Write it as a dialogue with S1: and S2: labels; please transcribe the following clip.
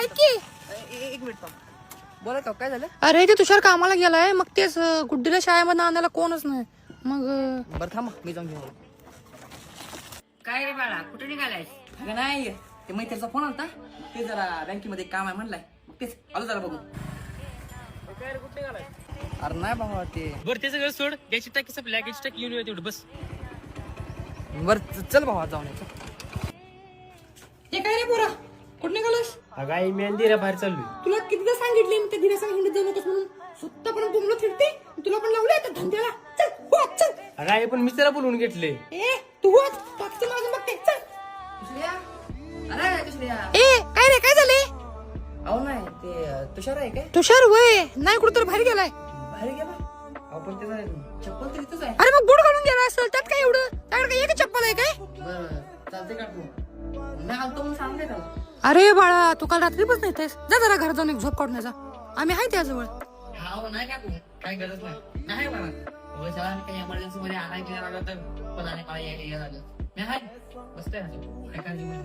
S1: ऐक की.
S2: एक मिनिट थांब. बोला का काय झालं?
S1: अरे ते तुषार कामाला गेलाय, मग तेच गुड्डीला शाळेमध्ये आणायला कोणच नाही. मग
S2: बरं थांबा मी जाऊन घेऊन. काय रे बाळा कुठे निघालायस? अगं नाही ते मैत्रीचा फोन आलता, ते जरा बँकेमध्ये काम आहे म्हणलाय, तेच आलो जरा बघू. अरे नाही बाबा ते
S3: बरं ते सगळं सोड. गॅसची टाकी संपल्या, गॅसची टाकी येऊन तेवढं बस.
S2: बरं चल भावा जाऊन येतो.
S1: हे काय रे पोरा, कुठे निघालास?
S3: अगाई मी अंधीरा बाहेर चाललोय.
S1: तुला कितीदा सांगितले मी त्या दिवसा हिंडत जाऊ नकोस म्हणून. स्वतः पण तुमला फिरते, तुला पण लावले आता धंद्याला. चल हो चल.
S3: अगाई पण मी त्याला बोलवून घेतले.
S1: ए तू वाच, टाकीचं माझं बघते. चल.
S2: दुसऱ्या अरे दुसऱ्या
S1: ए काय रे, काय झाले?
S2: अहो नाही ते तुषार आहे काय
S1: तुषार वय नाही, कुठं बाहेर गेलाय.
S2: बाहेर गेला. आपण त्याचा चप्पल तर इथंच आहे.
S1: अरे मग बूट घालून गेला असेल, त्यात काय एवढं? त्याकडे काय एक चप्पल आहे काय?
S2: बरं चालते का तू? मी आलतो म्हणून सांगते त्याला.
S1: अरे बाळा, तू काल रात्री पण येतेस. जा जरा घरात जाऊन एक झोप काढण्याचा. आम्ही आहे त्याजवळ.
S2: हा नाही का तू काय गरज नाही. नाही मला काही एमर्जन्सी मध्ये आणायला गेला लागलं तर पदाने मला यायला झालं. मी आहे बसतोय काय काळजी नाही.